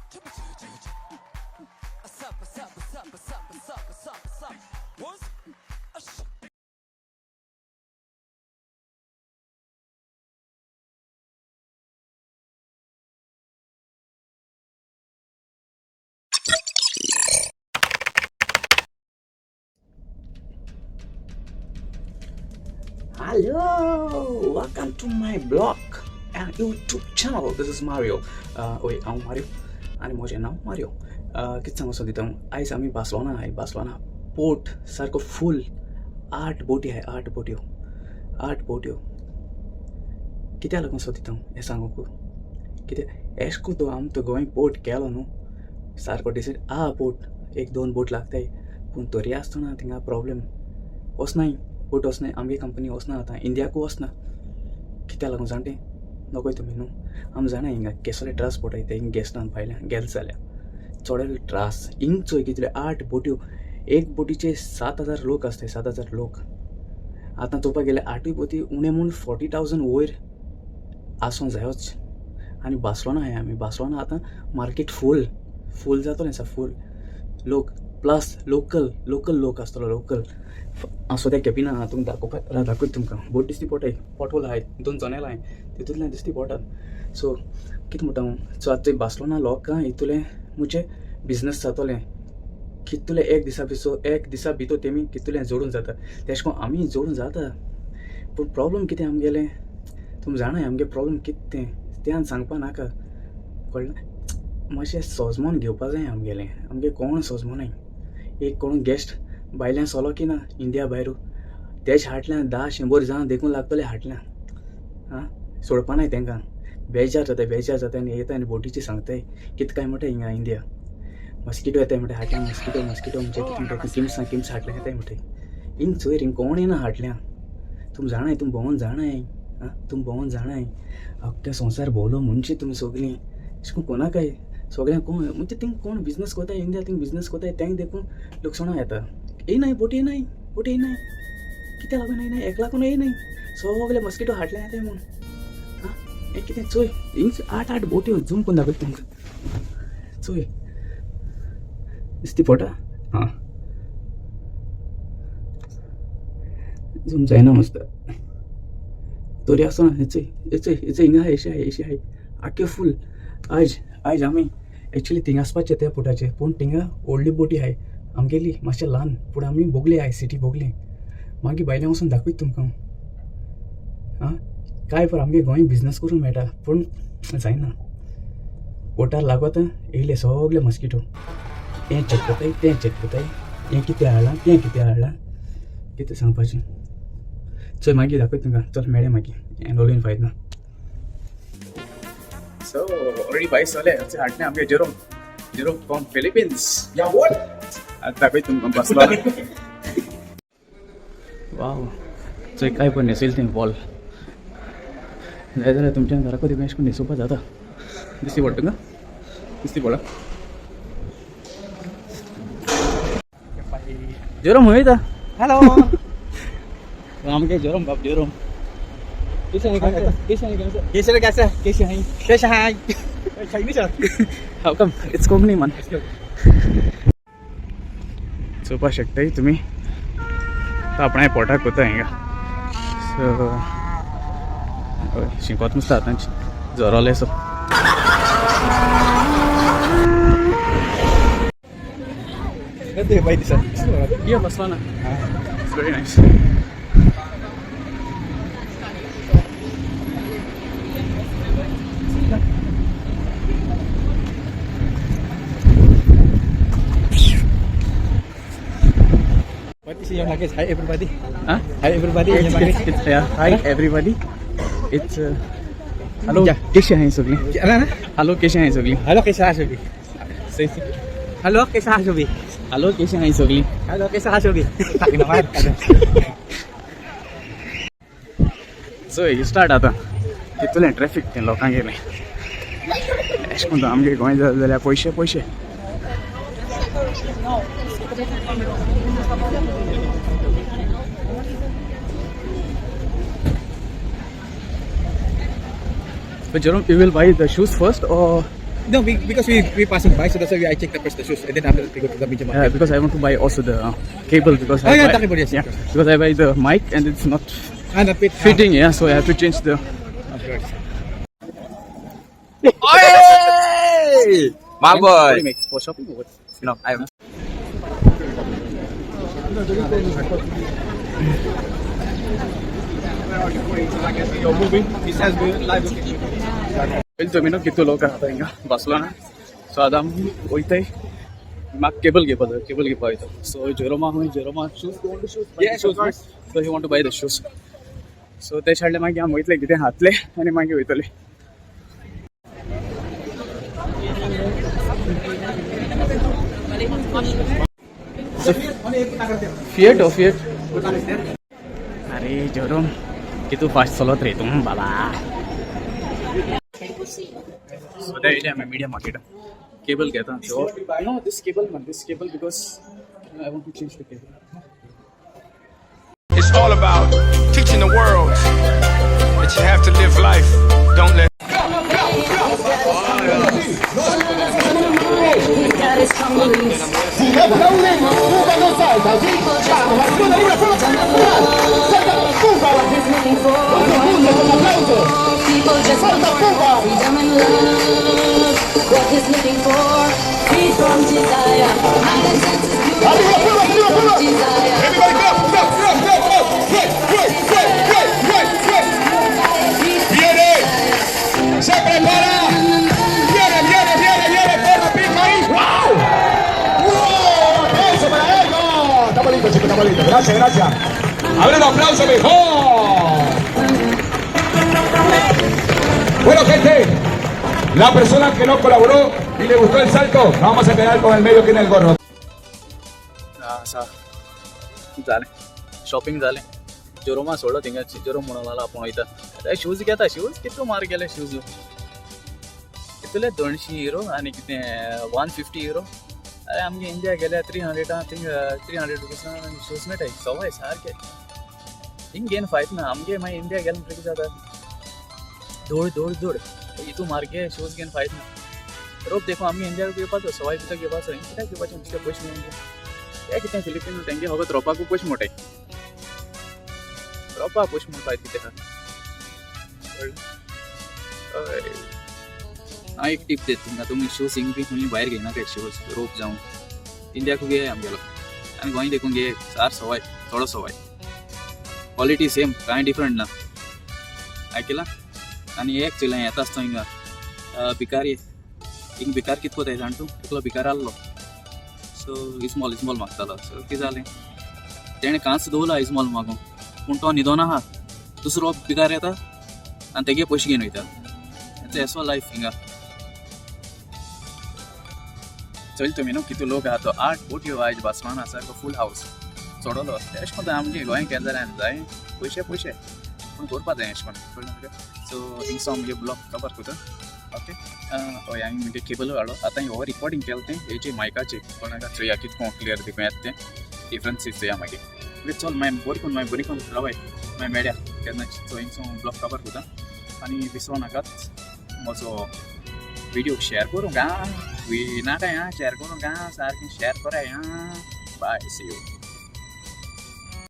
Hello, welcome to my blog and YouTube channel. This is Mario. Wait, I'm Mario. आणि माझे नाव Mario. किती सांगू सोदिता आयज आम्ही बार्सलोना पोर्ट सारको फुल 8 बोटी आहे 8 बोट्यो कित्या लागून सोदिता हे सांगूक कित्याक एशको तो आम तो गोंय पोर्ट केलो न्हू सारको डिसायड पोर्ट 1-2 बोट लागताय पूण तरी आसतना थिंगा प्रॉब्लेम वचनाय बोट वचनाय आमगे कंपनी वचना आतां इंडियाकू वचना कित्या लागून जाणटे नकोय तुमी न्हू आम जाणा हिंगा केसले ट्रान्सपोर्ट आहाय ते हिंग गेस्टान भायल्यान गेले जाल्यार चोडे ट्रास हिंग चोय कितले 8 बोट्यो एक बोटीचे 7,000 लोक आसताय 7,000 लोक आतां चोवपाक गेल्यार 8 बोटी उणे म्हूण 40,000 वयर आसूंक जायोच आनी बार्सलोना आहाय आमी बार्सलोना आतां मार्केट फूल जातलें सा फूल लोक प्लस लोकल लोक आसतलो लोकल असो त्या कॅबिना तुमकां दाखयत तुमकां बोट दिसती पडटाय पोटहोल आहाय 2 जनेलां आहाय तितूंतल्यान दिसती पडटात सो कितें म्हणटा हांव सो आतां बार्सलोना लोकांक हितूलें मुझे बिजनेस जातोलें कितले एक दिसा भितर तेमी कितलें जोडून जाता तेश कोन्न आमी जोडून जाता पूण प्रॉब्लम कितें आमगेलें तुमी जाणाय आमगे प्रॉब्लम कितें तें सांगपा नाका कळ्ळें मातशें सोजमोन घेवपा जाय आमगे कोण सोजमोनाय एक कोण गेस्ट भायल्यान सोलो की ना इंडिया भायर तेच हाटल्यान 10-100 जाण देखून लागतले हाटल्यान सोडपा नाय तेंकां बेजार जाता आनी येता आनी बोटीची सांगताय कितें काय म्हणटा हिंगा इंडिया मस्किटो येताय म्हणटा हाटल्यान मस्किटो म्हणजे कितें म्हणटा किम्स हाटल्यान येताय म्हणटाय हिंग चोयर हिंग कोण येना हाटल्यान तुमी जाणाय तुमी भोंवून जाणाय अख्ख्या संवसार भोंवलो म्हणजे तुमी सगळीं अशें कोणाकाय सगळ्यांक कोण म्हणजे थिंग कोण बिजनेस कोताय इंडिया थिंग बिजनेस कोताय तेंक देखून लुकसाणा येता येयनाय बोटी येयनाय कित्या लागून येयनाय एक लागून येयनाय सगळे मस्किटो हाटल्यान येताय म्हूण हें कितें चोय हिंग 8 बोट्यो झूम करून दाखयता तुमकां चोय दिसती पडटा झूम जायना मस्त तरी आसतना हेचय हिंगा एशी आहाय आख्खे फूल आयज आमी एक्चुली थिंग आसपाचें त्या पोर्टाचेर पूण थिंगा व्हडली बोटी आहाय आमगेली मातशें ल्हान पूण आमी भोगली आहाय सिटी भोगली मागीर भायल्यान वचून दाखयता तुमकां काय पर आमगे गोंय बिजनेस करूंक मेळटा पूण जायना पोर्टार लागोता येयले सगळे मस्किटो तें चेक कोताय हें कितें हाडलां कितें सांगपाचें चल मागीर दाखयता तुमकां चल मेळ्ळें मागीर हें उलोवन फायद ना सो ऑलरेडी बायस जालें हाटलें आमगे जेरोम फ्रॉम फिलिपिन्स दाखयता तुमकां बसला वाव चोय काय पण न्हेसयलें तें बॉल जाय जाल्यार तुमच्या घरा कधी मॅच करून न्हेसोवपा जाता दिसती पडटा तुमकां दिसती पडटा जेरोम वयता हॅलो आमगे जेरोम बाप जेरोम कैसे hi Chinese how come it's Konkani मान चोवपा शकताय तुमी तो आपणाय पोटाक कोता हिंगा सो शिंकोत नुस्तें आतां जोरोलें सो या बसला ना it's very nice What is your luggage? Hi everybody. Hi everybody. Hi everybody. It's hello. कैसे हैं सगळी? Hello कैसे हैं सगळी? Hello कैसे हैं सगळी? Hello कैसे हैं सगळी? Hello कैसे हैं सगळी? Hello कैसे हैं सगळी? So स्टार्ट आता कितलें ट्रॅफिक तें लोकांक गेलें अशें करून आमगे गोंय जाल्यार पयशे But Jerome, you will buy the shoes first or No, because we passing by, so that's why I checked the first the shoes, and then after we go to the media market. Because I want to buy also the cable because Oh yeah, talking about yes. yeah, because I buy the mic and it's not And a bit fitting, yeah, so I have to change the. Of course. Hey! My What do boy! you make for shopping or what? No, I'm तुम्ही किती लोक आता हिंगा बसला ना so आता वयताय म्हाका cable घेवपा वयता सो जेरोमा shoes so he want to buy the shoes so ते शाळें मागीर आमी वयतले कितें हातले आनी मागीर वयतले फिएट अरे जेरोम कितू फास्ट चलत रे तुम बाबा So there I am a media market. Cable get on. So no, this cable because I want to change the cable. It's all about teaching the world that you have to live life. Don't let. People just want freedom and love. What he's looking for, free from desire. Mind and senses pure, free from desire. Everybody Viene. Se prepara. Viene. Corre, pica ahí. ¡Wow! ¡Wow! Eso para ellos. Estamos listos, chicos, estamos listos. Gracias. A ver, un aplauso mejor. Bueno, gente, la persona que no colaboró y le gustó el salto, nos vamos a quedar con el medio que en el gorro. झाले shopping झाले जेरोमा सोडलं थिंगा जेरो म्हणाला आपण वयता shoes घेता shoes कितलो मार गेले शूज कितले 200 euro आणि कितें 150 euro अरे आमगे इंडिया गेल्या 300 रुपीसान शूज मेळटाय सवाय सारके हिंग घेवन फायत ना आमगे मागीर इंडिया गेले म्हणटकीर जाता दौड हितू मार्गे शूज घेवन फायत ना रोप देखो आमी इंडिया घेवपाचो सवाय भितर घेवपाचो हिंग कित्याक घेवपाचें नुस्तें पयशे मेळून हे कितें फिलिपीन तेंगे होगत रोपाकू पयशे मोठाय रोपा पयशे म्हूण फायत कितें हांव एक टीप देत तुमकां तुमी शूज हिंग बी खंय भायर घेयनाका शूज रोप जावन इंडियाकू घे आमगेलो आनी गोंय देखून घे सार सवाय थोडो सवाय क्वॉलिटी सेम कांय डिफरंट ना आयकलां आनी एक चयलें येता आसता हिंगा भिकारी हिंग भिकार कितको जाय जाण तूं एकलो भिकार आहलो सो इस्मॉल मागतालो सो कितें जालें तेणें कांच दवरला इस्मॉल मागून पूण तो न्हिदोन आहा दुसरो भिकार येता आनी तेगे पयशे घेवन वयता एसो लायफ हिंगा चल तुमी न्हू कितू लोक आहा तो 8 कोटी आयज बासवाना सारको फूल हावस चोडलो अशें कोन्न आमगे गोंय केलें जाल्यार जाय पयशे पूण करपा जाय अशें कोन्न कळ्ळें सो हिंगसो आमगे ब्लॉग कवर कोता ओके हय हांवें म्हणजे केबल हाडलो आतां हो रिकॉर्डिंग केलें तें हेजे मायकाचेर कोणाक चोया कितको क्लियर देखूं येता तें डिफरन्सीस चोया मागीर चल मागीर बरी करून रावय मागीर मेळया केन्ना सो हिंगसो ब्लॉग कवर कोता आनी विसरो नाकात म्हजो व्हिडिओ शेअर करूंक नाका शेअर करूंक सारकें शेअर कराय बाय सी यू